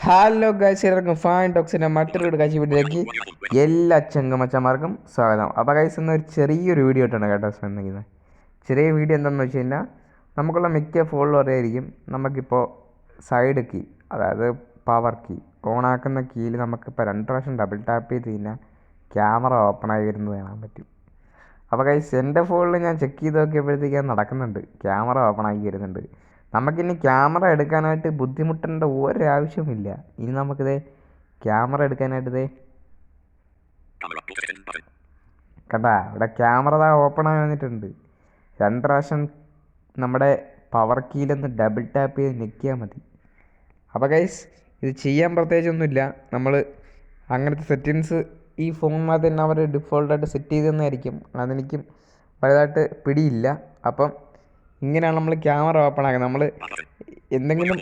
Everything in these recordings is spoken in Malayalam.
ഹലോ ഗൈസ്, എല്ലാവർക്കും ഫാൻ ടോക്സിൻ്റെ മറ്റൊരു കാഴ്ച വീഡിയോയിലേക്ക് എല്ലാ ചങ്ങമച്ചന്മാർക്കും സ്വാഗതം. അപ്പോൾ ഗൈസ് ഇന്ന് ഒരു ചെറിയൊരു വീഡിയോ ഇട്ടാണ് കേട്ടോ ശ്രദ്ധിക്കുന്നത്. ചെറിയ വീഡിയോ എന്താണെന്ന് വെച്ച് കഴിഞ്ഞാൽ നമുക്കുള്ള മിക്ക ഫോണിലും അറിയായിരിക്കും, നമുക്കിപ്പോൾ സൈഡ് കീ, അതായത് പവർ കീ ഓണാക്കുന്ന കീയിൽ നമുക്കിപ്പോൾ 2 പ്രാവശ്യം ഡബിൾ ടാപ്പ് ചെയ്ത് കഴിഞ്ഞാൽ ക്യാമറ ഓപ്പണായി വരുന്നത് കാണാൻ പറ്റും. അപ്പോൾ ഗൈസ് എൻ്റെ ഫോണിൽ ഞാൻ ചെക്ക് ചെയ്ത് നോക്കിയപ്പോഴത്തേക്ക് നടക്കുന്നുണ്ട്, ക്യാമറ ഓപ്പണാക്കി വരുന്നുണ്ട്. നമുക്കിനി ക്യാമറ എടുക്കാനായിട്ട് ബുദ്ധിമുട്ടേണ്ട ഒരാവശ്യമില്ല. ഇനി നമുക്കിത് ക്യാമറ എടുക്കാനായിട്ട് കണ്ടാ ഇവിടെ ക്യാമറ ഓപ്പൺ ആയി വന്നിട്ടുണ്ട്. 2 പ്രാവശ്യം നമ്മുടെ പവർ കീയിലൊന്ന് ഡബിൾ ടാപ്പ് ചെയ്ത് ഞെക്കിയാൽ മതി. അപ്പോൾ ഗൈസ് ഇത് ചെയ്യാൻ പ്രത്യേകിച്ചൊന്നുമില്ല, നമ്മൾ അങ്ങനത്തെ സെറ്റിങ്സ് ഈ ഫോണിനകത്ത് തന്നെ അവർ ഡിഫോൾട്ടായിട്ട് സെറ്റ് ചെയ്തെന്നായിരിക്കും, അതെനിക്കും വലുതായിട്ട് പിടിയില്ല. അപ്പം ഇങ്ങനെയാണ് നമ്മൾ ക്യാമറ ഓപ്പൺ ആക്കുന്നത്. നമ്മൾ എന്തെങ്കിലും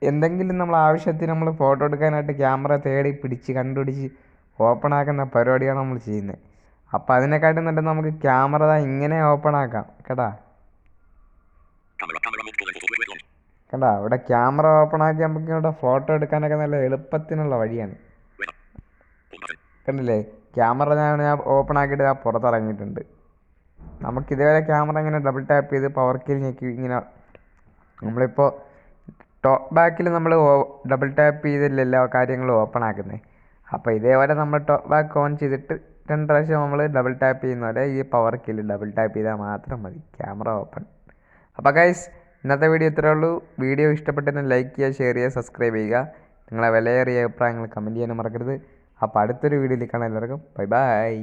എന്തെങ്കിലും നമ്മൾ ആവശ്യത്തിന് നമ്മൾ ഫോട്ടോ എടുക്കാനായിട്ട് ക്യാമറ തേടി പിടിച്ച് കണ്ടുപിടിച്ച് ഓപ്പൺ ആക്കുന്ന പരിപാടിയാണ് നമ്മൾ ചെയ്യുന്നത്. അപ്പോൾ അതിനെക്കാട്ടും നല്ല നമുക്ക് ക്യാമറ ഇങ്ങനെ ഓപ്പൺ ആക്കാം. കേട്ടാ ഇവിടെ ക്യാമറ ഓപ്പൺ ആക്കി നമുക്ക് ഇവിടെ ഫോട്ടോ എടുക്കാനൊക്കെ നല്ല എളുപ്പത്തിനുള്ള വഴിയാണ്. കണ്ടില്ലേ, ക്യാമറ ഞാൻ ഓപ്പൺ ആക്കിയിട്ട് ആ പുറത്തിറങ്ങിയിട്ടുണ്ട്. നമുക്കിതേപോലെ ക്യാമറ ഇങ്ങനെ ഡബിൾ ടാപ്പ് ചെയ്ത് പവർ കീൽ ഞെക്കി ഇങ്ങനെ നമ്മളിപ്പോൾ ടോപ്പ് ബാക്കിൽ നമ്മൾ ഡബിൾ ടാപ്പ് ചെയ്തില്ല എല്ലാ കാര്യങ്ങളും ഓപ്പൺ ആക്കുന്നത്. അപ്പോൾ ഇതേപോലെ നമ്മൾ ടോപ്പ് ബാക്ക് ഓൺ ചെയ്തിട്ട് 2 പ്രാവശ്യം നമ്മൾ ഡബിൾ ടാപ്പ് ചെയ്യുന്ന പോലെ ഈ പവർ കീൽ ഡബിൾ ടാപ്പ് ചെയ്താൽ മാത്രം മതി, ക്യാമറ ഓപ്പൺ. അപ്പോൾ ഗൈസ് ഇന്നത്തെ വീഡിയോ ഇത്രയേ ഉള്ളൂ. വീഡിയോ ഇഷ്ടപ്പെട്ടതിന് ലൈക്ക് ചെയ്യുക, ഷെയർ ചെയ്യുക, സബ്സ്ക്രൈബ് ചെയ്യുക. നിങ്ങളെ വിലയേറിയ അഭിപ്രായങ്ങൾ കമൻറ്റ് ചെയ്യാനും മറക്കരുത്. അപ്പോൾ അടുത്തൊരു വീഡിയോയിൽ കാണാൻ എല്ലാവർക്കും ബൈ ബൈ.